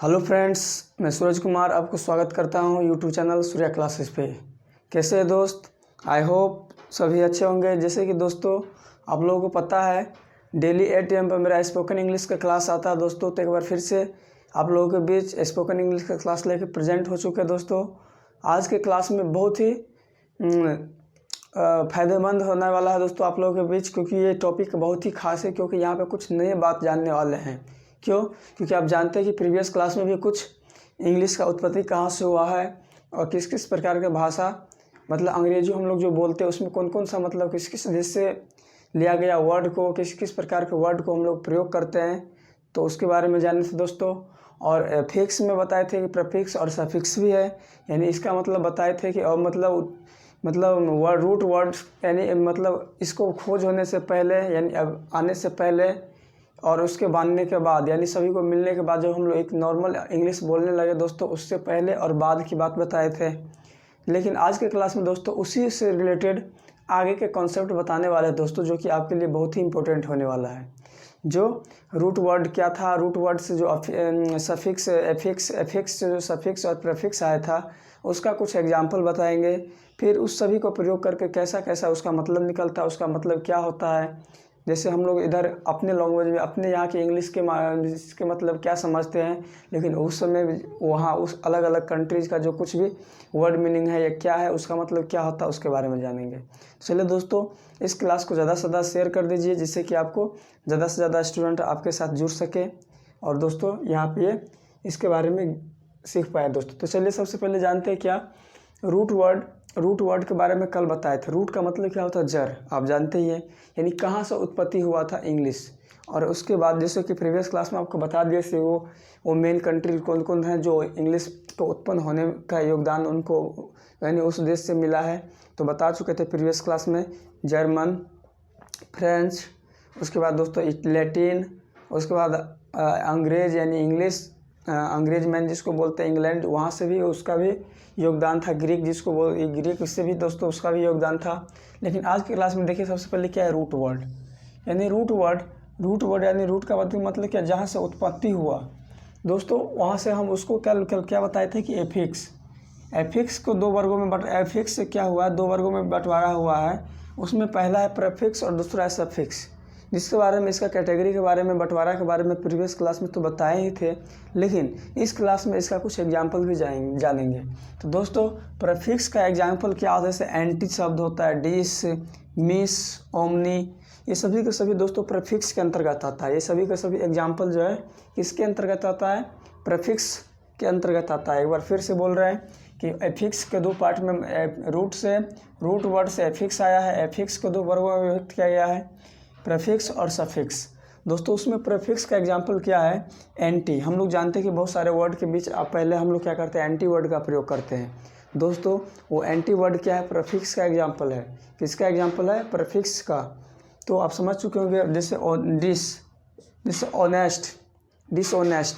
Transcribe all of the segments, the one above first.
Hello friends, मैं सूरज कुमार आपको स्वागत करता हूं यूट्यूब चैनल सूर्या क्लासेस पे। कैसे हैं दोस्त? आई होप सभी अच्छे होंगे। जैसे कि दोस्तों आप लोगों को पता है डेली 8 AM पर मेरा स्पोकन इंग्लिश का क्लास आता है दोस्तों। तो एक बार फिर से आप लोगों के बीच स्पोकन इंग्लिश का क्लास लेके प्रेजेंट हो चुके हैं दोस्तों। आज के क्लास में बहुत ही फ़ायदेमंद होने वाला है दोस्तों आप लोगों के बीच, क्योंकि ये टॉपिक बहुत ही खास है। क्योंकि यहाँ पे कुछ नए बात जानने वाले हैं। क्यों? क्योंकि आप जानते हैं कि प्रीवियस क्लास में भी कुछ इंग्लिश का उत्पत्ति कहाँ से हुआ है और किस किस प्रकार के भाषा मतलब अंग्रेजी हम लोग जो बोलते हैं उसमें कौन कौन सा मतलब किस किस देश से लिया गया वर्ड को, किस किस प्रकार के वर्ड को हम लोग प्रयोग करते हैं, तो उसके बारे में जाने थे दोस्तों। और फिक्स में बताए थे कि प्रीफिक्स और सफिक्स भी है, यानी इसका मतलब बताए थे कि और मतलब वर्ड रूट वर्ड यानी मतलब इसको खोज होने से पहले यानी अब आने से पहले और उसके बनने के बाद यानी सभी को मिलने के बाद जब हम लोग एक नॉर्मल इंग्लिश बोलने लगे दोस्तों, उससे पहले और बाद की बात बताए थे। लेकिन आज के क्लास में दोस्तों उसी से रिलेटेड आगे के कॉन्सेप्ट बताने वाले हैं दोस्तों, जो कि आपके लिए बहुत ही इंपॉर्टेंट होने वाला है। जो रूट वर्ड क्या था, रूट वर्ड से जो सफिक्स एफिक्स से जो सफिक्स और प्रीफिक्स आया था उसका कुछ एग्जाम्पल बताएंगे। फिर उस सभी को प्रयोग करके कैसा कैसा उसका मतलब निकलता है, उसका मतलब क्या होता है। जैसे हम लोग इधर अपने लैंग्वेज में अपने यहाँ के इंग्लिश के मतलब क्या समझते हैं, लेकिन उस समय वहाँ उस अलग अलग कंट्रीज़ का जो कुछ भी वर्ड मीनिंग है या क्या है उसका मतलब क्या होता है उसके बारे में जानेंगे। चलिए दोस्तों, इस क्लास को ज़्यादा से ज़्यादा शेयर कर दीजिए, जिससे कि आपको ज़्यादा से ज़्यादा स्टूडेंट आपके साथ जुड़ सके और दोस्तों यहाँ पे इसके बारे में सीख पाए दोस्तों। तो चलिए सबसे पहले जानते हैं क्या रूट वर्ड के बारे में कल बताए थे। रूट का मतलब क्या होता है? जड़, आप जानते ही हैं, यानी कहाँ से उत्पत्ति हुआ था इंग्लिश। और उसके बाद जैसे कि प्रीवियस क्लास में आपको बता दिए थे वो मेन कंट्री कौन कौन हैं जो इंग्लिश को उत्पन्न होने का योगदान उनको यानी उस देश से मिला है। तो बता चुके थे प्रीवियस क्लास में, जर्मन, फ्रेंच, उसके बाद दोस्तों लैटिन, उसके बाद अंग्रेज यानी इंग्लिश, अंग्रेज मैन जिसको बोलते हैं इंग्लैंड, वहाँ से भी उसका भी योगदान था। ग्रीक जिसको ग्रीक से भी दोस्तों उसका भी योगदान था। लेकिन आज की क्लास में देखिए सबसे पहले क्या है रूट वर्ड। यानी रूट वर्ड यानी रूट का मतलब क्या? जहाँ से उत्पत्ति हुआ दोस्तों, वहाँ से हम उसको क्या बताए थे कि एफिक्स को दो वर्गों में एफिक्स से क्या हुआ है, दो वर्गों में बंटवारा हुआ है। उसमें पहला है प्रीफिक्स और दूसरा है सफिक्स, जिसके बारे में इसका कैटेगरी के बारे में बंटवारा के बारे में प्रीवियस क्लास में तो बताए ही थे, लेकिन इस क्लास में इसका कुछ एग्जाम्पल भी जानेंगे। तो दोस्तों प्रीफिक्स का एग्जाम्पल क्या होता है? जैसे एंटी शब्द होता है, डिस, मिस, ओमनी, ये सभी के सभी दोस्तों प्रीफिक्स के अंतर्गत आता है। ये सभी के सभी एग्जाम्पल जो है किसके अंतर्गत आता है? प्रीफिक्स के अंतर्गत आता है। एक बार फिर से बोल रहे हैं कि एफिक्स के दो पार्ट में रूट वर्ड से एफिक्स आया है। एफिक्स को दो वर्गों में विभक्त किया गया है, प्रीफिक्स और सफिक्स। दोस्तों उसमें प्रीफिक्स का एग्जाम्पल क्या है? एंटी। हम लोग जानते हैं कि बहुत सारे वर्ड के बीच पहले हम लोग क्या करते हैं? एंटी वर्ड का प्रयोग करते हैं दोस्तों। वो एंटी वर्ड क्या है? प्रीफिक्स का एग्जाम्पल है। किसका एग्जाम्पल है? प्रीफिक्स का। तो आप समझ चुके होंगे, जैसे ऑनेस्ट, डिसऑनेस्ट,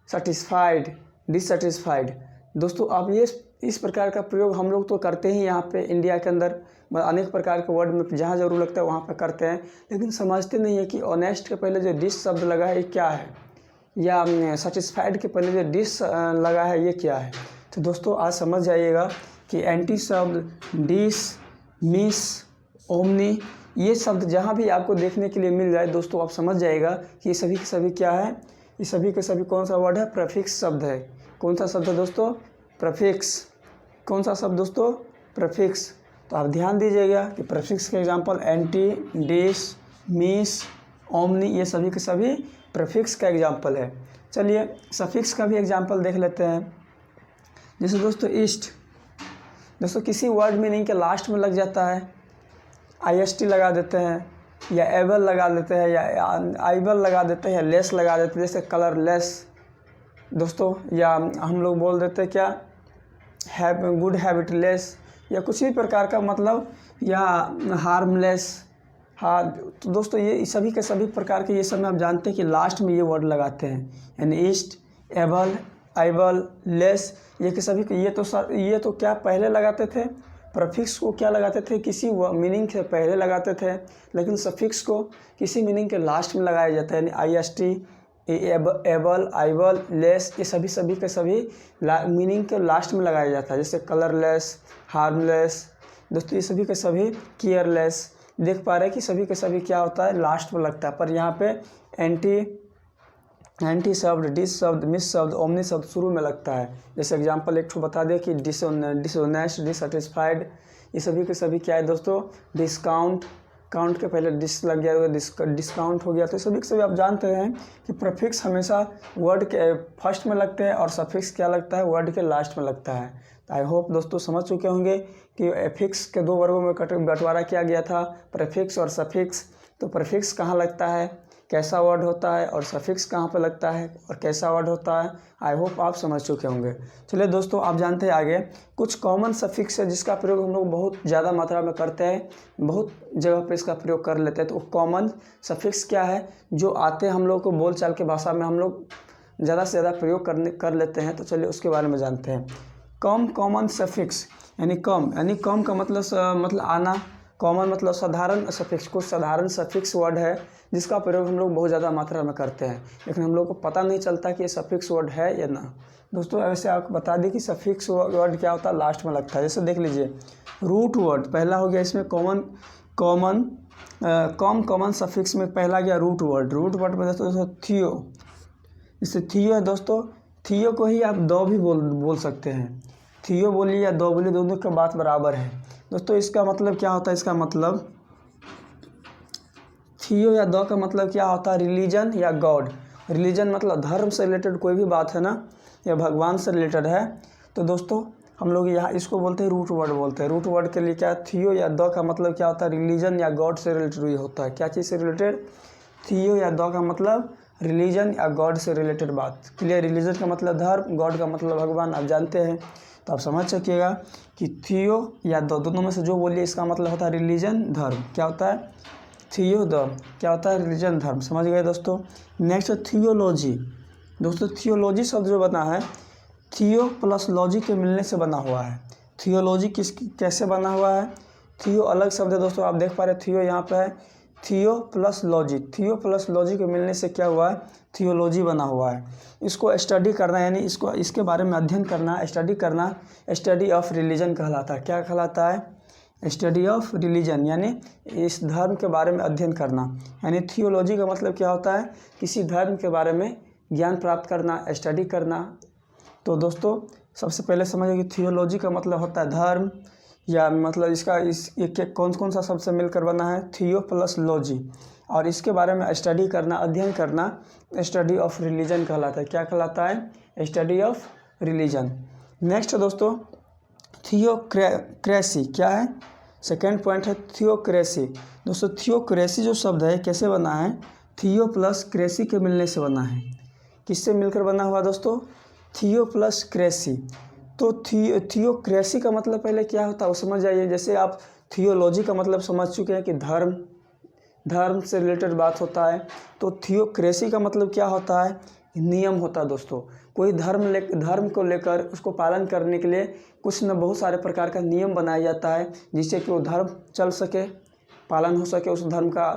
सेटिस्फाइड, डिससेटिस्फाइड। दोस्तों आप ये इस प्रकार का प्रयोग हम लोग तो करते ही यहाँ पे इंडिया के अंदर अनेक प्रकार के वर्ड में जहाँ जरूर लगता है वहाँ पे करते हैं, लेकिन समझते नहीं है कि ऑनेस्ट के पहले जो डिस शब्द लगा है ये क्या है, या सेटिस्फाइड के पहले जो डिस लगा है ये क्या है। तो दोस्तों आज समझ जाइएगा कि एंटी शब्द, डिस, मिस, ओमनी, ये शब्द जहाँ भी आपको देखने के लिए मिल जाए दोस्तों, आप समझ जाइएगा कि ये सभी के सभी क्या है? ये सभी के सभी कौन सा वर्ड है? प्रीफिक्स शब्द है। कौन सा शब्द है दोस्तों? प्रीफिक्स। कौन सा शब्द दोस्तों? प्रीफिक्स। तो आप ध्यान दीजिएगा कि प्रीफिक्स के example anti, dis, mis, omni, ये सभी के सभी प्रीफिक्स का एग्जांपल है। चलिए सफिक्स का भी एग्जांपल देख लेते हैं। जैसे दोस्तों ईस्ट, दोस्तों किसी वर्ड मीनिंग के लास्ट में लग जाता है, IST लगा देते हैं या एबल लगा देते हैं या आइबल लगा देते हैं या लेस लगा देते हैं। जैसे कलरलेस दोस्तों, या हम लोग बोल देते हैं क्या गुड हैबिटलेस, या कुछ भी प्रकार का मतलब, या हार्मलेस। हाँ तो दोस्तों ये सभी के सभी प्रकार के ये सब में आप जानते हैं कि लास्ट में ये वर्ड लगाते हैं, यानी ईस्ट, एबल, आइबल, लेस, ये के सभी ये तो क्या पहले लगाते थे? प्रीफिक्स को क्या लगाते थे? किसी मीनिंग के पहले लगाते थे, लेकिन सफिक्स को किसी मीनिंग के लास्ट में लगाया जाता है, यानी IST, एबल, आइबल, लेस, ये सभी के सभी मीनिंग के लास्ट में लगाया जाता है। जैसे कलरलेस, हार्मलेस, दोस्तों ये सभी के सभी केयरलेस। देख पा रहे हैं कि सभी के सभी क्या होता है, लास्ट में लगता है। पर यहाँ पे एंटी शब्द, डिस शब्द, मिस शब्द, ओमनी शब्द शुरू में लगता है। जैसे एग्जांपल एक ठो बता दें कि डिसऑनेस्ट, डिससेटिस्फाइड, ये सभी के सभी क्या है दोस्तों, डिस्काउंट, काउंट के पहले डिस लग गया, डिस्काउंट हो गया। तो सभी के सभी आप जानते हैं कि प्रीफिक्स हमेशा वर्ड के फर्स्ट में लगते हैं और सफिक्स क्या लगता है, वर्ड के लास्ट में लगता है। तो आई होप दोस्तों समझ चुके होंगे कि एफिक्स के दो वर्गों में बंटवारा किया गया था, प्रीफिक्स और सफिक्स। तो प्रीफिक्स कहाँ लगता है, कैसा वर्ड होता है, और सफिक्स कहाँ पे लगता है और कैसा वर्ड होता है, आई होप आप समझ चुके होंगे। चलिए दोस्तों आप जानते हैं आगे कुछ कॉमन सफिक्स है जिसका प्रयोग हम लोग बहुत ज़्यादा मात्रा में करते हैं, बहुत जगह पे इसका प्रयोग कर लेते हैं। तो कॉमन सफिक्स क्या है, जो आते हैं हम लोग को बोलचाल के भाषा में हम लोग ज़्यादा से ज़्यादा प्रयोग कर लेते हैं। तो चलिए उसके बारे में जानते हैं। कॉमन सफिक्स यानी कम का मतलब आना, कॉमन मतलब साधारण सफिक्स, कुछ साधारण सफिक्स वर्ड है जिसका प्रयोग हम लोग बहुत ज़्यादा मात्रा में करते हैं, लेकिन हम लोग को पता नहीं चलता कि ये सफिक्स वर्ड है या ना। दोस्तों वैसे आपको बता दें कि सफिक्स वर्ड क्या होता है, लास्ट में लगता है। जैसे देख लीजिए रूट वर्ड पहला हो गया, इसमें कॉमन सफिक्स में पहला गया रूट वर्ड में दोस्तों थियो। इससे थियो है दोस्तों, थियो को ही आप दो भी बोल सकते हैं, थियो बोलिए या दो बोलिए, दोनों की बात बराबर है। दोस्तों इसका मतलब क्या होता है, इसका मतलब थियो या दो का मतलब क्या होता है, रिलीजन या गॉड। रिलीजन मतलब धर्म से रिलेटेड कोई भी बात है ना, या भगवान से रिलेटेड है। तो दोस्तों हम लोग यहाँ इसको बोलते हैं रूट वर्ड बोलते हैं। रूट वर्ड के लिए क्या, थियो या दो का मतलब क्या होता है, रिलीजन या गॉड से रिलेटेड होता है। क्या चीज़ से रिलेटेड, थियो या दो का मतलब रिलीजन या गॉड से रिलेटेड बात। क्लियर, रिलीजन का मतलब धर्म, गॉड का मतलब भगवान, आप जानते हैं। तो आप समझ सकिएगा कि थियो या दो, दोनों में से जो बोलिए इसका मतलब होता है रिलीजन, धर्म। क्या होता है, थियो दो क्या होता है, रिलीजन, धर्म। समझ गए दोस्तों। Next theology. दोस्तों थियोलॉजी शब्द जो बना है, थियो प्लस लॉजी के मिलने से बना हुआ है। थियोलॉजी कैसे बना हुआ है, थियो अलग शब्द है दोस्तों, आप देख पा रहे थियो यहाँ पे है, थियो प्लस लॉजी के मिलने से क्या हुआ है, थियोलॉजी बना हुआ है। इसको स्टडी करना यानी इसके बारे में अध्ययन करना, स्टडी करना, स्टडी ऑफ रिलीजन कहलाता है। क्या कहलाता है, स्टडी ऑफ रिलीजन, यानी इस धर्म के बारे में अध्ययन करना। यानी थियोलॉजी का मतलब क्या होता है, किसी धर्म के बारे में ज्ञान प्राप्त करना, स्टडी करना। तो दोस्तों सबसे पहले समझिए कि थियोलॉजी का मतलब होता है धर्म, या मतलब इसका कौन सा शब्द से मिलकर बना है, थियो प्लस लॉजी, और इसके बारे में स्टडी करना, अध्ययन करना, स्टडी ऑफ रिलीजन कहलाता है। क्या कहलाता है, स्टडी ऑफ रिलीजन। नेक्स्ट दोस्तों थियोक्रेसी क्या है, सेकेंड पॉइंट है थियोक्रेसी। दोस्तों थियोक्रेसी जो शब्द है कैसे बना है, थियो प्लस क्रेसी के मिलने से बना है। किससे मिलकर बना हुआ दोस्तों, थियो प्लस क्रेसी। तो थियोक्रेसी का मतलब पहले क्या होता है वो समझ जाइए। जैसे आप थियोलॉजी का मतलब समझ चुके हैं कि धर्म से रिलेटेड बात होता है, तो थियोक्रेसी का मतलब क्या होता है, नियम होता है दोस्तों। कोई धर्म को लेकर उसको पालन करने के लिए कुछ न बहुत सारे प्रकार का नियम बनाया जाता है, जिससे कि वो धर्म चल सके, पालन हो सके उस धर्म का।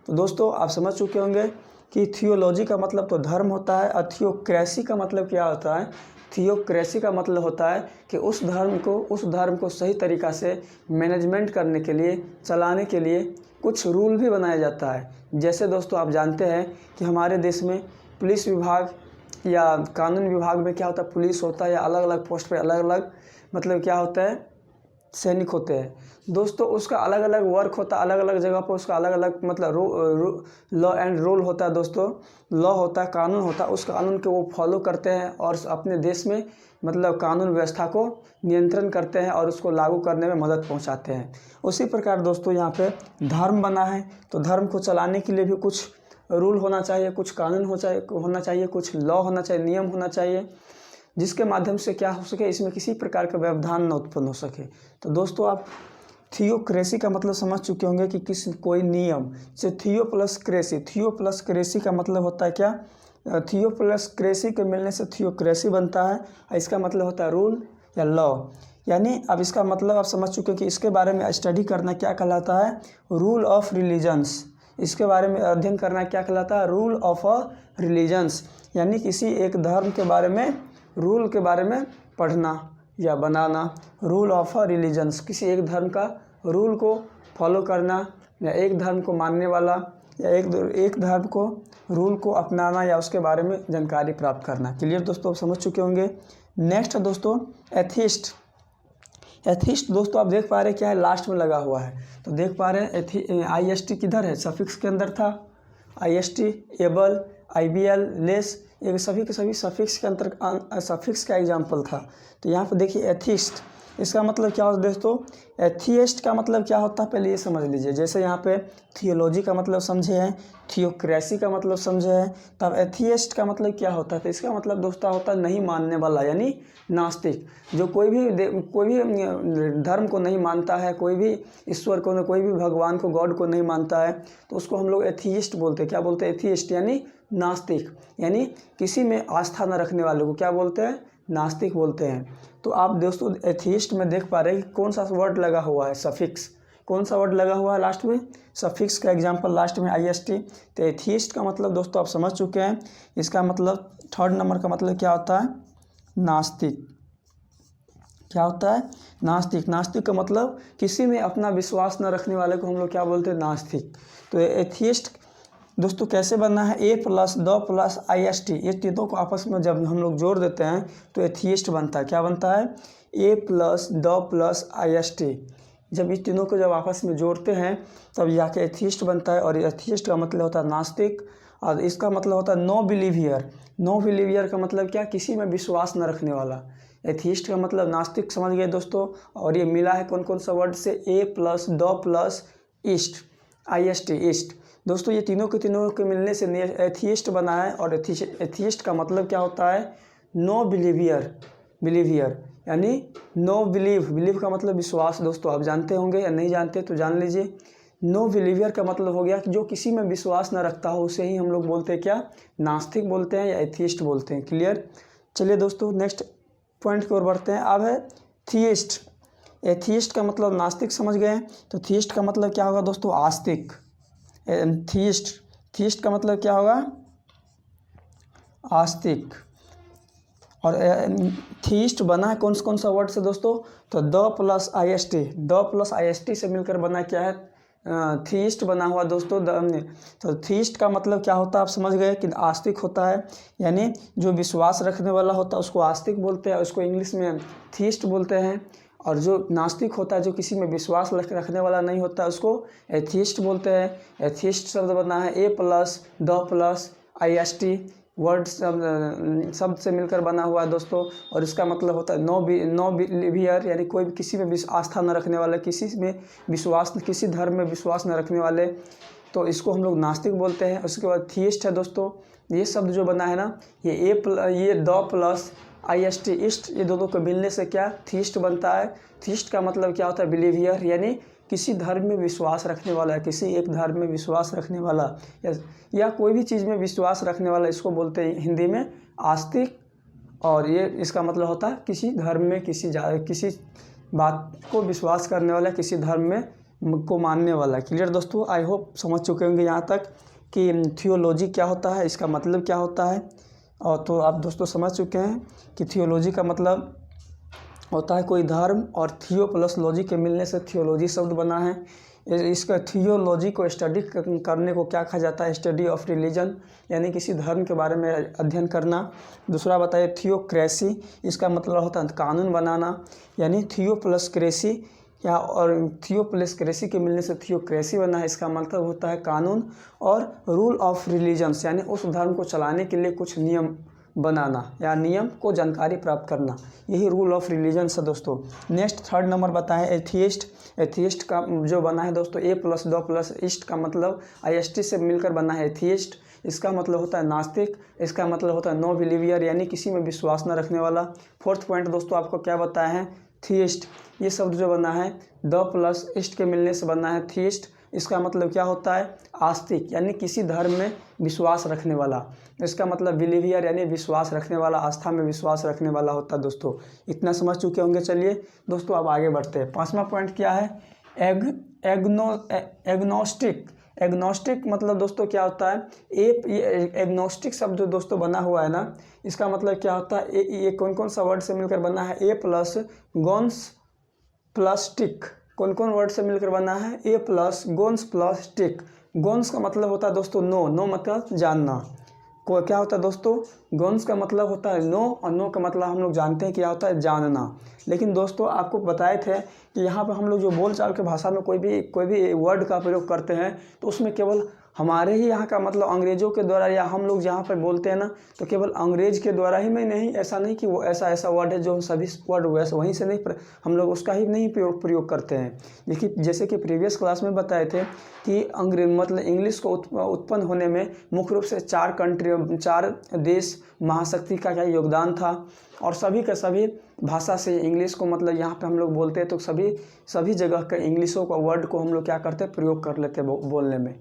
तो दोस्तों आप समझ चुके होंगे कि थियोलॉजी का मतलब तो धर्म होता है, और थियोक्रेसी का मतलब क्या होता है, थियोक्रेसी का मतलब होता है कि उस धर्म को सही तरीक़ा से मैनेजमेंट करने के लिए, चलाने के लिए कुछ रूल भी बनाया जाता है। जैसे दोस्तों आप जानते हैं कि हमारे देश में पुलिस विभाग या कानून विभाग में क्या होता है, पुलिस होता है, या अलग अलग पोस्ट पे अलग अलग मतलब क्या होता है, सैनिक होते हैं दोस्तों। उसका अलग अलग वर्क होता है, अलग अलग जगह पर उसका अलग अलग मतलब लॉ एंड रूल होता है दोस्तों। लॉ होता है, कानून होता है, उस कानून को वो फॉलो करते हैं और अपने देश में मतलब कानून व्यवस्था को नियंत्रण करते हैं और उसको लागू करने में मदद पहुंचाते हैं। उसी प्रकार दोस्तों यहाँ पे धर्म बना है, तो धर्म को चलाने के लिए भी कुछ रूल होना चाहिए, कुछ कानून होना चाहिए, कुछ लॉ होना चाहिए, नियम होना चाहिए, जिसके माध्यम से क्या हो सके, इसमें किसी प्रकार का व्यवधान न उत्पन्न हो सके। तो दोस्तों आप थियोक्रेसी का मतलब समझ चुके होंगे कि कोई नियम से थियो प्लस क्रेसी का मतलब होता है क्या, थियो प्लस क्रेसी के मिलने से थियोक्रेसी बनता है। इसका मतलब होता है रूल या लॉ। यानी अब इसका मतलब आप समझ चुके हैं कि इसके बारे में स्टडी करना क्या कहलाता है, रूल ऑफ रिलीजन्स। इसके बारे में अध्ययन करना क्या कहलाता है? रूल ऑफ अ रिलीजन्स, यानी किसी एक धर्म के बारे में, रूल के बारे में पढ़ना या बनाना। रूल ऑफ अ रिलीजन्स, किसी एक धर्म का रूल को फॉलो करना, या एक धर्म को मानने वाला, या एक धर्म को रूल को अपनाना, या उसके बारे में जानकारी प्राप्त करना। क्लियर दोस्तों, आप समझ चुके होंगे। नेक्स्ट दोस्तों एथिस्ट। एथिस्ट दोस्तों आप देख पा रहे हैं क्या है, लास्ट में लगा हुआ है, तो देख पा रहे हैं IST किधर है, सफिक्स के अंदर था। IST, एबल, IBL, लेस, ये सभी के सभी सफिक्स के अंतर सफिक्स का एग्जाम्पल था। तो यहाँ पर देखिए एथिस्ट, इसका मतलब क्या होता है दोस्तों? एथियस्ट का मतलब क्या होता है पहले ये समझ लीजिए। जैसे यहाँ पे थियोलॉजी का मतलब समझे हैं, थियोक्रेसी का मतलब समझे हैं, तब एथियस्ट का मतलब क्या होता है? तो इसका मतलब दोस्तों होता है नहीं मानने वाला, यानी नास्तिक। जो कोई भी धर्म को नहीं मानता है, कोई भी ईश्वर को, कोई भी भगवान को, गॉड को नहीं मानता है, तो उसको हम लोग एथियस्ट बोलते हैं। क्या बोलते हैं? एथियस्ट, यानी नास्तिक, यानी किसी में आस्था न रखने वाले को क्या बोलते हैं? नास्तिक बोलते हैं। तो आप दोस्तों एथियस्ट में देख पा रहे हैं कि कौन सा वर्ड लगा हुआ है? सफिक्स। कौन सा वर्ड लगा हुआ है लास्ट में? सफिक्स का एग्जाम्पल लास्ट में IST। तो एथियस्ट का मतलब दोस्तों आप समझ चुके हैं। इसका मतलब 3rd नंबर का मतलब क्या होता है? नास्तिक। क्या होता है? नास्तिक। नास्तिक का मतलब किसी में अपना विश्वास न रखने वाले को हम लोग क्या बोलते हैं? नास्तिक। तो एथियस्ट दोस्तों कैसे बनना है? A + द + IST, ये तीनों को आपस में जब हम लोग जोड़ देते हैं तो एथियस्ट बनता है। क्या बनता है? A + the + IST। जब इस तीनों को जब आपस में जोड़ते हैं तब जाके एथियस्ट बनता है। और एथियस्ट का मतलब होता है नास्तिक, और इसका मतलब होता है नो बिलीवियर। नो बिलीवियर का मतलब क्या? किसी में विश्वास न रखने वाला। एथियस्ट का मतलब नास्तिक, समझ गए दोस्तों। और ये मिला है कौन कौन सा वर्ड से? A + the + east, IST, east. दोस्तों ये तीनों के मिलने से एथियस्ट बना है। और एथियस्ट का मतलब क्या होता है? नो बिलीवियर। बिलीवियर यानी नो बिलीव। बिलीव का मतलब विश्वास। दोस्तों आप जानते होंगे, या नहीं जानते तो जान लीजिए। नो बिलीवियर का मतलब हो गया कि जो किसी में विश्वास न रखता हो, उसे ही हम लोग बोलते हैं क्या? नास्तिक बोलते हैं या एथियस्ट बोलते हैं। क्लियर? चलिए दोस्तों नेक्स्ट पॉइंट की ओर बढ़ते हैं। अब है थियस्ट। एथियस्ट का मतलब नास्तिक समझ गए, तो थियस्ट का मतलब क्या होगा दोस्तों? आस्तिक। थियस्ट का मतलब क्या होगा? आस्तिक। और थियस्ट बना है कौन सा वर्ड से दोस्तों? तो द + IST। द + IST से मिलकर बना क्या है? थियस्ट बना हुआ दोस्तों। तो थियस्ट का मतलब क्या होता है आप समझ गए कि आस्तिक होता है, यानी जो विश्वास रखने वाला होता है उसको आस्तिक बोलते हैं, उसको इंग्लिश में थियस्ट बोलते हैं। और जो नास्तिक होता है, जो किसी में विश्वास रखने वाला नहीं होता, उसको एथियस्ट बोलते हैं। एथियस्ट शब्द बना है A + द + IST वर्ड शब्द से मिलकर बना हुआ है दोस्तों। और इसका मतलब होता है नो बिलीवियर, यानी कोई भी किसी में आस्था न रखने वाले, किसी धर्म में विश्वास न रखने वाले, तो इसको हम लोग नास्तिक बोलते हैं। उसके बाद थियस्ट है दोस्तों। ये शब्द जो बना है ना, ये द + IST, ईस्ट, ये दोनों को मिलने से क्या? थियस्ट बनता है। थियस्ट का मतलब क्या होता है? बिलीवियर, यानी किसी धर्म में विश्वास रखने वाला, किसी एक धर्म में विश्वास रखने वाला, या कोई भी चीज़ में विश्वास रखने वाला, इसको बोलते हैं हिंदी में आस्तिक। और ये इसका मतलब होता है किसी धर्म में किसी बात को विश्वास करने वाला, किसी धर्म में को मानने वाला। क्लियर दोस्तों? आई होप समझ चुके होंगे यहाँ तक कि थियोलॉजी क्या होता है, इसका मतलब क्या होता है। और तो आप दोस्तों समझ चुके हैं कि थियोलॉजी का मतलब होता है कोई धर्म, और थियो + लॉजी के मिलने से थियोलॉजी शब्द बना है। इसका थियोलॉजी को स्टडी करने को क्या कहा जाता है? स्टडी ऑफ रिलीजन, यानी किसी धर्म के बारे में अध्ययन करना। दूसरा बताइए थियोक्रेसी, इसका मतलब होता है कानून बनाना, यानी थियो + क्रेसी, या और थियो + क्रेसी के मिलने से थियोक्रेसी बना है। इसका मतलब होता है कानून। और रूल ऑफ रिलीजन्स, यानी उस धर्म को चलाने के लिए कुछ नियम बनाना, या नियम को जानकारी प्राप्त करना, यही रूल ऑफ रिलीजन्स है दोस्तों। नेक्स्ट 3rd नंबर बताएं एथियस्ट। एथियस्ट का जो बना है दोस्तों A + द + ईस्ट का मतलब IST से मिलकर बना है एथियस्ट। इसका मतलब होता है नास्तिक। इसका मतलब होता है नो बिलीवियर, यानी किसी में विश्वास न रखने वाला। 4th पॉइंट दोस्तों आपको क्या बताया है? थियस्ट। ये शब्द जो बना है द + ईस्ट के मिलने से बना है थियस्ट। इसका मतलब क्या होता है? आस्तिक, यानी किसी धर्म में विश्वास रखने वाला। इसका मतलब बिलीवियर, यानी विश्वास रखने वाला, आस्था में विश्वास रखने वाला होता है दोस्तों। इतना समझ चुके होंगे। चलिए दोस्तों अब आगे बढ़ते हैं। 5वां पॉइंट क्या है? एग्नोस्टिक। एग्नोस्टिक मतलब दोस्तों क्या होता है, एग्नोस्टिक शब्द जो दोस्तों बना हुआ है ना, इसका मतलब क्या होता है, ये कौन कौन सा वर्ड से मिलकर बना है, ए प्लस गोन्स प्लस टिक। कौन कौन वर्ड से मिलकर बना है, ए प्लस गोन्स प्लस टिक। गोन्स का मतलब होता है दोस्तों नो, नो मतलब जानना। को क्या होता है दोस्तों, गोन्स का मतलब होता है नो, और नो का मतलब हम लोग जानते हैं क्या होता है, जानना। लेकिन दोस्तों आपको बताए थे कि यहाँ पर हम लोग जो बोलचाल के भाषा में कोई भी वर्ड का प्रयोग करते हैं तो उसमें केवल हमारे ही यहाँ का मतलब अंग्रेज़ों के द्वारा, या हम लोग जहाँ पर बोलते हैं ना तो केवल अंग्रेज के द्वारा ही में नहीं, ऐसा नहीं कि वो ऐसा वर्ड है जो सभी वर्ड वैसे वहीं से नहीं, हम लोग उसका ही नहीं प्रयोग करते हैं। देखिए जैसे कि प्रीवियस क्लास में बताए थे कि मतलब इंग्लिश को उत्पन्न होने में मुख्य रूप से 4 देश महाशक्ति का क्या योगदान था, और सभी का सभी भाषा से इंग्लिश को मतलब यहाँ पे हम लोग बोलते हैं तो सभी जगह का इंग्लिशों का वर्ड को हम लोग क्या करते हैं, प्रयोग कर लेते हैं बोलने में।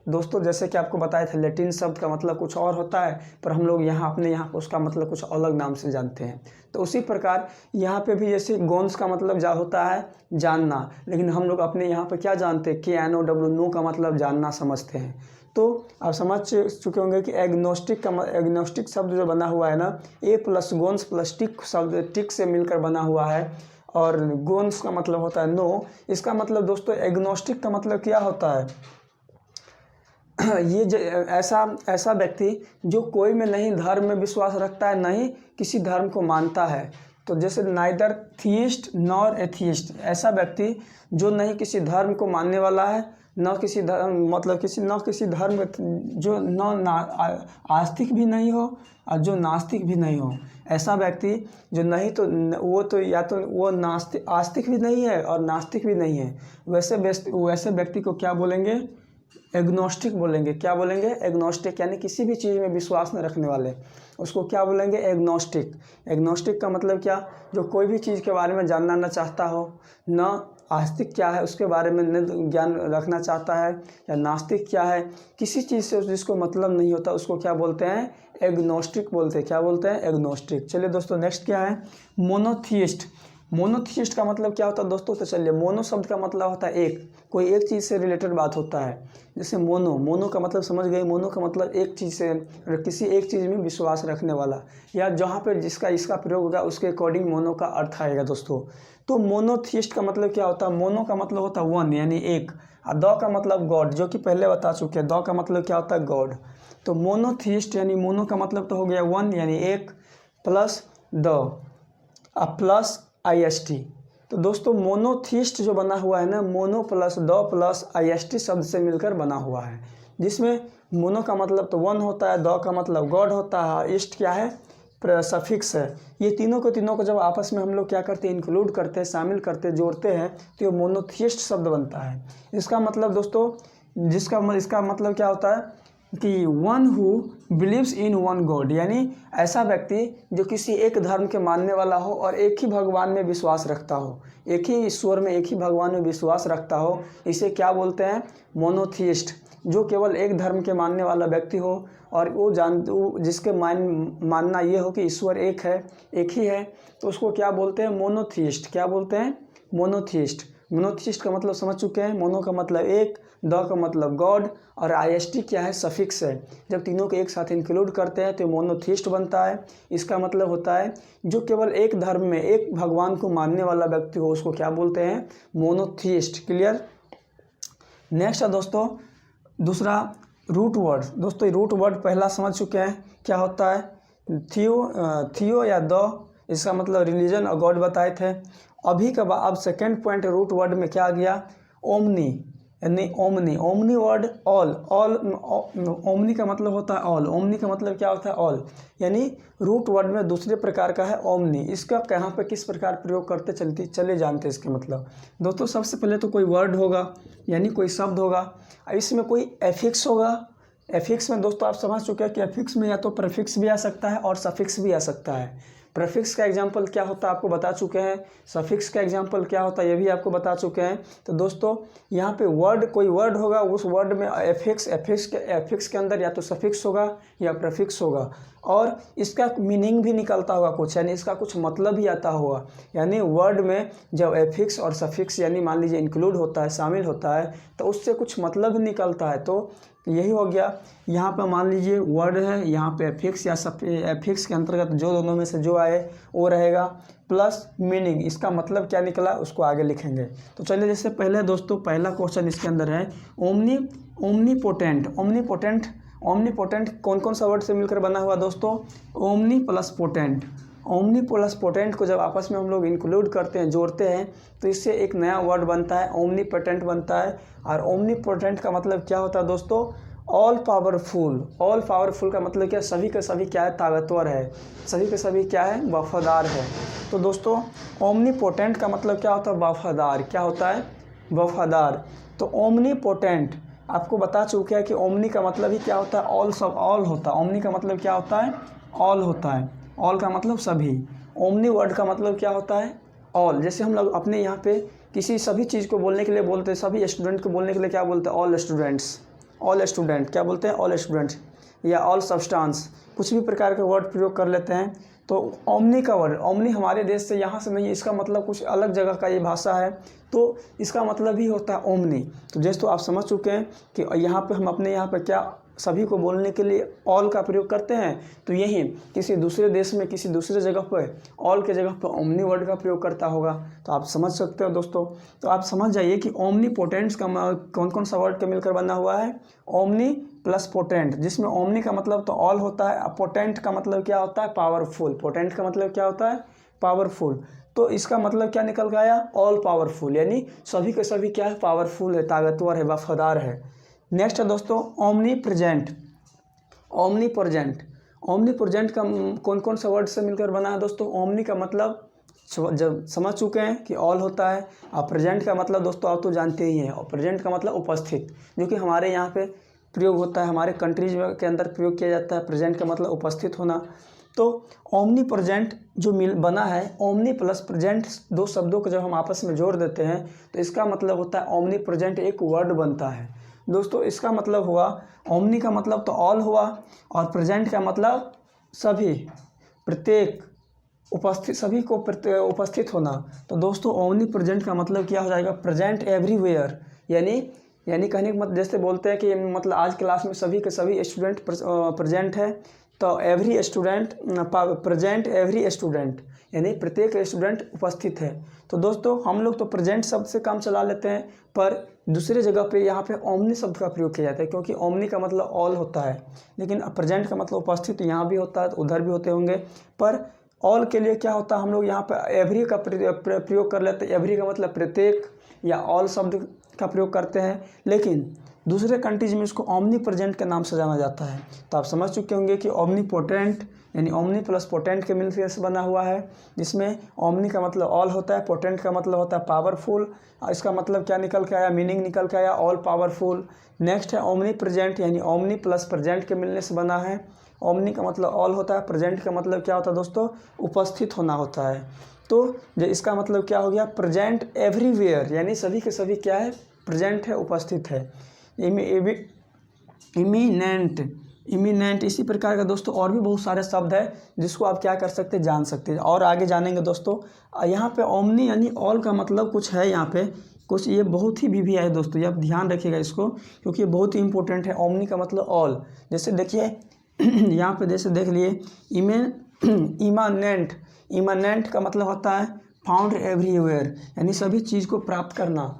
दोस्तों जैसे कि आपको बताया था लैटिन शब्द का मतलब कुछ और होता है, पर हम लोग यहाँ अपने यहाँ उसका मतलब कुछ अलग नाम से जानते हैं। तो उसी प्रकार यहाँ पे भी जैसे गोन्स का मतलब होता है जानना, लेकिन हम लोग अपने यहाँ पे क्या जानते हैं, KNOW नो का मतलब जानना समझते हैं। तो आप समझ चुके होंगे कि एग्नोस्टिक शब्द जो बना हुआ है ना, ए प्लस गोन्स प्लस टिक शब्द टिक से मिलकर बना हुआ है, और गोन्स का मतलब होता है नो। इसका मतलब दोस्तों एग्नोस्टिक का मतलब क्या होता है, ये ऐसा व्यक्ति जो कोई में नहीं धर्म में विश्वास रखता है, नहीं किसी धर्म को मानता है। तो जैसे नाइदर थीइस्ट नॉर एथीइस्ट, ऐसा व्यक्ति जो नहीं किसी धर्म को मानने वाला है, न किसी धर्म मतलब न किसी धर्म, जो आस्तिक भी नहीं हो और जो नास्तिक भी नहीं हो, ऐसा व्यक्ति जो नहीं तो वो तो या तो वो आस्तिक भी नहीं है और नास्तिक भी नहीं है, वैसे व्यक्ति को क्या बोलेंगे, एग्नोस्टिक बोलेंगे। क्या बोलेंगे, एग्नोस्टिक, यानी किसी भी चीज़ में विश्वास न रखने वाले, उसको क्या बोलेंगे, एग्नोस्टिक। एग्नोस्टिक का मतलब क्या, जो कोई भी चीज़ के बारे में जानना न चाहता हो, न आस्तिक क्या है उसके बारे में न ज्ञान रखना चाहता है, या नास्तिक क्या है, किसी चीज़ से जिसको मतलब नहीं होता, उसको क्या बोलते हैं, एग्नोस्टिक बोलते हैं। क्या बोलते हैं, एग्नोस्टिक। चलिए दोस्तों नेक्स्ट क्या है, मोनोथीइस्ट। मोनोथीइस्ट का मतलब क्या होता है दोस्तों, तो चलिए मोनो शब्द का मतलब होता है एक, कोई एक चीज़ से रिलेटेड बात होता है। जैसे मोनो का मतलब समझ गए, मोनो का मतलब एक चीज़ से, किसी एक चीज़ में विश्वास रखने वाला, या जहाँ पर इसका प्रयोग होगा उसके अकॉर्डिंग मोनो का अर्थ आएगा दोस्तों। तो मोनोथीइस्ट का मतलब क्या होता है, मोनो का मतलब होता है वन यानी एक, और द का मतलब गॉड, जो कि पहले बता चुके हैं, द का मतलब क्या होता है, गॉड। तो मोनोथीइस्ट यानी मोनो का मतलब तो हो गया वन यानी एक, प्लस द प्लस IST। तो दोस्तों मोनोथीइस्ट जो बना हुआ है ना, mono plus the plus IST शब्द से मिलकर बना हुआ है, जिसमें मोनो का मतलब तो वन होता है, द का मतलब गॉड होता है, ईस्ट क्या है, सफिक्स है। ये तीनों को जब आपस में हम लोग क्या करते हैं, इंक्लूड करते हैं, शामिल करते हैं, जोड़ते हैं, तो ये मोनोथीइस्ट शब्द बनता है। इसका मतलब दोस्तों इसका मतलब क्या होता है कि one who believes in one God, यानी ऐसा व्यक्ति जो किसी एक धर्म के मानने वाला हो और एक ही भगवान में विश्वास रखता हो, एक ही ईश्वर में, एक ही भगवान में विश्वास रखता हो, इसे क्या बोलते हैं, मोनोथीइस्ट। जो केवल एक धर्म के मानने वाला व्यक्ति हो और जिसके मानना ये हो कि ईश्वर एक है, एक ही है, तो उसको क्या बोलते हैं, मोनोथीइस्ट। क्या बोलते हैं, मोनोथीइस्ट। मोनोथीइस्ट का मतलब समझ चुके हैं, मोनो का मतलब एक, द का मतलब गॉड, और IST क्या है, सफिक्स है। जब तीनों को एक साथ इंक्लूड करते हैं तो मोनोथीइस्ट बनता है। इसका मतलब होता है जो केवल एक धर्म में एक भगवान को मानने वाला व्यक्ति हो, उसको क्या बोलते हैं, मोनोथीइस्ट। क्लियर। नेक्स्ट है दोस्तों दूसरा रूट वर्ड। दोस्तों रूट वर्ड पहला समझ चुके हैं क्या होता है, थियो या द, इसका मतलब रिलीजन और गॉड बताए थे। अभी का अब सेकेंड पॉइंट रूट वर्ड में क्या आ गया, ओमनी, यानी ओमनी वर्ड ऑल। ओमनी का मतलब होता है ऑल, ओमनी का मतलब क्या होता है, ऑल, यानी रूट वर्ड में दूसरे प्रकार का है ओमनी। इसका कहाँ पे किस प्रकार प्रयोग करते चले जानते इसके मतलब। दोस्तों सबसे पहले तो कोई वर्ड होगा, यानी कोई शब्द होगा, इसमें कोई एफिक्स होगा। एफिक्स में दोस्तों आप समझ चुके हैं कि एफिक्स में या तो प्रीफिक्स भी आ सकता है और सफिक्स भी आ सकता है। प्रीफिक्स का एग्जाम्पल क्या होता है आपको बता चुके हैं, सफिक्स का एग्जाम्पल क्या होता है ये भी आपको बता चुके हैं। तो दोस्तों यहाँ पे कोई वर्ड होगा, उस वर्ड में एफिक्स के अंदर या तो सफिक्स होगा या प्रीफिक्स होगा। और इसका मीनिंग भी निकलता होगा कुछ, यानी इसका कुछ मतलब भी आता होगा। यानी वर्ड में जब एफिक्स और सफिक्स यानी मान लीजिए इंक्लूड होता है, शामिल होता है, तो उससे कुछ मतलब निकलता है। तो यही हो गया। यहाँ पर मान लीजिए वर्ड है, यहाँ पे एफिक्स या एफिक्स के अंतर्गत जो दोनों में से जो आए वो रहेगा, प्लस मीनिंग, इसका मतलब क्या निकला उसको आगे लिखेंगे। तो चलिए जैसे पहले दोस्तों पहला क्वेश्चन इसके अंदर है ओमनीपोटेंट। ओमनीपोटेंट कौन कौन सा वर्ड से मिलकर बना हुआ दोस्तों? Omni plus potent. Omni plus potent को जब आपस में हम लोग इंक्लूड करते हैं, जोड़ते हैं, तो इससे एक नया वर्ड बनता है, ओमनीपोटेंट बनता है। और ओमनीपोटेंट का मतलब क्या होता है दोस्तों? All powerful. ऑल पावरफुल का मतलब क्या? सभी के सभी क्या है? ताकतवर है। सभी के सभी क्या है? वफादार है। तो दोस्तों ओमनीपोटेंट का मतलब क्या होता है? वफादार। क्या होता है? वफादार। तो ओमनीपोटेंट आपको बता चुके हैं कि ओमनी का मतलब ही क्या होता है? ऑल, सब ऑल होता है। ओमनी का मतलब क्या होता है? ऑल होता है। ऑल का मतलब सभी। ओमनी वर्ड का मतलब क्या होता है? ऑल। जैसे हम लोग अपने यहाँ पे किसी सभी चीज़ को बोलने के लिए बोलते हैं, सभी स्टूडेंट को बोलने के लिए क्या बोलते हैं? All students. ऑल स्टूडेंट क्या बोलते हैं? All students. या ऑल सब्सटेंस, कुछ भी प्रकार के वर्ड प्रयोग कर लेते हैं। तो ओमनी का वर्ड, ओमनी हमारे देश से यहाँ से नहीं, इसका मतलब कुछ अलग जगह का ये भाषा है, तो इसका मतलब ही होता है ओमनी। तो जैसे तो आप समझ चुके हैं कि यहाँ पे हम अपने यहाँ पे क्या सभी को बोलने के लिए ऑल का प्रयोग करते हैं, तो यही किसी दूसरे देश में किसी दूसरे जगह पर ऑल के जगह पर ओमनी वर्ड का प्रयोग करता होगा। तो आप समझ सकते हो दोस्तों। तो आप समझ जाइए कि ओमनीपोटेंट्स का कौन कौन सा वर्ड के मिलकर बना हुआ है? ओमनी प्लस पोटेंट, जिसमें ओमनी का मतलब तो ऑल होता है, पोटेंट का मतलब क्या होता है? पावरफुल। पोटेंट का मतलब क्या होता है? पावरफुल। तो इसका मतलब क्या निकल के आया? ऑल पावरफुल, यानी सभी के सभी क्या है? पावरफुल है, ताकतवर है, वफादार है। नेक्स्ट है दोस्तों omni present. Omni present, omni present का कौन कौन सा वर्ड से मिलकर बना है दोस्तों? ओमनी का मतलब जब समझ चुके हैं कि ऑल होता है, और प्रेजेंट का मतलब दोस्तों आप तो जानते ही हैं, और प्रेजेंट का मतलब उपस्थित, जो कि हमारे यहाँ पे प्रयोग होता है, हमारे कंट्रीज के अंदर प्रयोग किया जाता है। प्रेजेंट का मतलब उपस्थित होना। तो ओमनी प्रेजेंट जो बना है, ओमनी प्लस प्रेजेंट, दो शब्दों को जब हम आपस में जोड़ देते हैं तो इसका मतलब होता है ओमनी प्रेजेंट, एक वर्ड बनता है दोस्तों। इसका मतलब हुआ, ओमनी का मतलब तो ऑल हुआ, और प्रेजेंट का मतलब सभी, प्रत्येक, उपस्थित, सभी को उपस्थित होना। तो दोस्तों ओमनी प्रेजेंट का मतलब क्या हो जाएगा? Present everywhere. यानी कहने का मतलब जैसे बोलते हैं कि मतलब आज क्लास में सभी के सभी स्टूडेंट प्रेजेंट है, तो every student present, every student यानी प्रत्येक स्टूडेंट उपस्थित है। तो दोस्तों हम लोग तो प्रेजेंट शब्द से काम चला लेते हैं, पर दूसरे जगह पे यहाँ पे ओमनी शब्द का प्रयोग किया जाता है, क्योंकि ओमनी का मतलब ऑल होता है, लेकिन प्रेजेंट का मतलब उपस्थित यहाँ भी होता है, तो उधर भी होते होंगे। पर ऑल के लिए क्या होता है? हम लोग यहाँ पे एवरी का प्रयोग कर लेते हैं। एवरी का मतलब प्रत्येक या ऑल शब्द का प्रयोग करते हैं, लेकिन दूसरे कंट्रीज में इसको ओमनी प्रेजेंट के नाम से जाना जाता है। तो आप समझ चुके होंगे कि ओमनी पोटेंट यानी ओमनी प्लस पोटेंट के मिलकर से बना हुआ है, जिसमें ओमनी का मतलब ऑल होता है, पोटेंट का मतलब होता है पावरफुल। इसका मतलब क्या निकल के आया? मीनिंग निकल के आया ऑल पावरफुल। नेक्स्ट है ओमनी प्रेजेंट, यानी ओमनी प्लस प्रेजेंट के मिलने से बना है। ओमनी का मतलब ऑल होता है, प्रेजेंट का मतलब क्या होता है दोस्तों? उपस्थित होना होता है। तो जो इसका मतलब क्या हो गया? प्रेजेंट एवरीवेयर, यानी सभी के सभी क्या है? प्रेजेंट है, उपस्थित है। इमिनेंट, इसी प्रकार का दोस्तों और भी बहुत सारे शब्द है जिसको आप क्या कर सकते हैं? जान सकते हैं, और आगे जानेंगे दोस्तों। यहाँ पे ओमनी यानी ऑल का मतलब कुछ है, यहाँ पे कुछ ये बहुत ही भी है दोस्तों, ये आप ध्यान रखिएगा इसको, क्योंकि ये बहुत ही इंपॉर्टेंट है। ओमनी का मतलब ऑल। जैसे देखिए यहाँ पे जैसे देख लिए इमानेंट का मतलब होता है फाउंड एवरीवेयर, यानी सभी चीज़ को प्राप्त करना।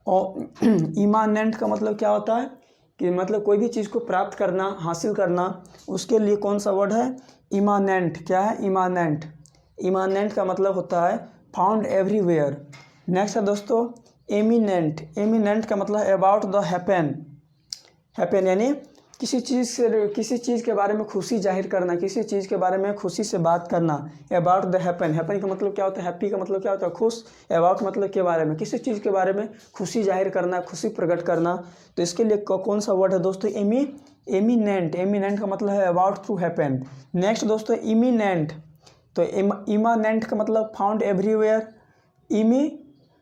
और इमानेंट का मतलब क्या होता है? कि मतलब कोई भी चीज़ को प्राप्त करना, हासिल करना, उसके लिए कौन सा वर्ड है? इमानेंट। क्या है? इमानेंट। इमानेंट का मतलब होता है फाउंड एवरीवेयर। नेक्स्ट है दोस्तों एमिनेंट का मतलब है अबाउट द हैपन, यानी किसी चीज़ के बारे में खुशी जाहिर करना, किसी चीज़ के बारे में खुशी से बात करना। अबाउट द हैपन का मतलब क्या होता है? हैप्पी का मतलब क्या होता है? खुश। अबाउट मतलब के बारे में, किसी चीज़ के बारे में खुशी जाहिर करना, खुशी प्रकट करना। तो इसके लिए कौन सा वर्ड है दोस्तों? एमिनेंट का मतलब है अबाउट टू हैपन। नेक्स्ट दोस्तों इमिनेंट, तो इमानेंट का मतलब फाउंड एवरीवेयर,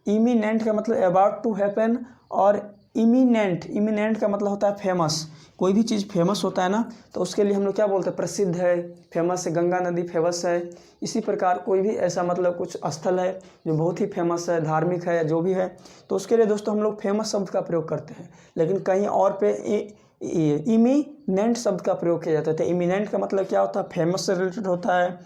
इमिनेंट का मतलब अबाउट टू हैपन, और इमिनेंट, इमिनेंट का मतलब होता है फेमस। कोई भी चीज़ फेमस होता है ना, तो उसके लिए हम लोग क्या बोलते हैं, प्रसिद्ध है, फेमस है। गंगा नदी फेमस है। इसी प्रकार कोई भी ऐसा मतलब कुछ स्थल है जो बहुत ही फेमस है, धार्मिक है, जो भी है, तो उसके लिए दोस्तों हम लोग फेमस शब्द का प्रयोग करते हैं। लेकिन कहीं और पे इमिनेंट शब्द का प्रयोग किया जाता है। तो इमिनेंट का मतलब क्या होता है, फेमस से रिलेटेड होता है।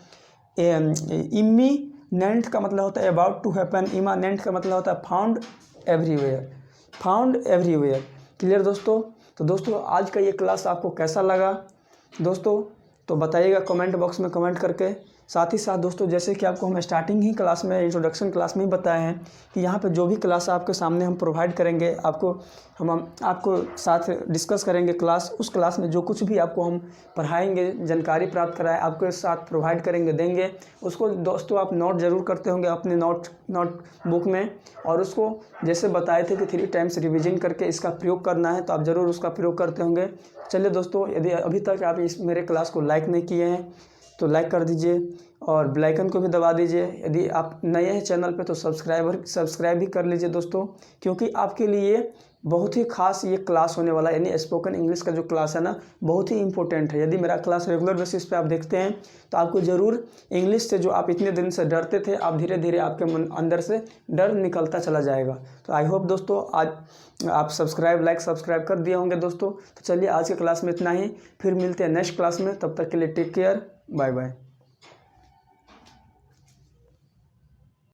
इमिनेंट का मतलब होता है अबाउट टू हैपन। इमानेंट का मतलब होता है found everywhere, found everywhere. Clear दोस्तों। तो दोस्तों आज का ये क्लास आपको कैसा लगा दोस्तों, तो बताइएगा कमेंट बॉक्स में कमेंट करके। साथ ही साथ दोस्तों, जैसे कि आपको हम स्टार्टिंग ही क्लास में, इंट्रोडक्शन क्लास में ही बताए हैं कि यहाँ पे जो भी क्लास आपके सामने हम प्रोवाइड करेंगे, हम आपको साथ डिस्कस करेंगे क्लास। उस क्लास में जो कुछ भी आपको हम पढ़ाएंगे, जानकारी प्राप्त कराए, आपके साथ प्रोवाइड करेंगे, देंगे, उसको दोस्तों आप नोट ज़रूर करते होंगे अपने नोट बुक में। और उसको जैसे बताए थे कि 3 टाइम्स रिविजन करके इसका प्रयोग करना है, तो आप ज़रूर उसका प्रयोग करते होंगे। चलिए दोस्तों, यदि अभी तक आप इस मेरे क्लास को लाइक नहीं किए हैं तो लाइक कर दीजिए और बेल आइकन को भी दबा दीजिए। यदि आप नए हैं चैनल पे तो सब्सक्राइब भी कर लीजिए दोस्तों, क्योंकि आपके लिए बहुत ही खास ये क्लास होने वाला है। यानी स्पोकन इंग्लिश का जो क्लास है ना, बहुत ही इंपॉर्टेंट है। यदि मेरा क्लास रेगुलर बेसिस पे आप देखते हैं तो आपको ज़रूर इंग्लिश से, जो आप इतने दिन से डरते थे, आप धीरे धीरे आपके मन अंदर से डर निकलता चला जाएगा। तो आई होप दोस्तों आज आप सब्सक्राइब कर दिए होंगे दोस्तों। तो चलिए आज के क्लास में इतना ही, फिर मिलते हैं नेक्स्ट क्लास में। तब तक के लिए टेक केयर, बाय बाय।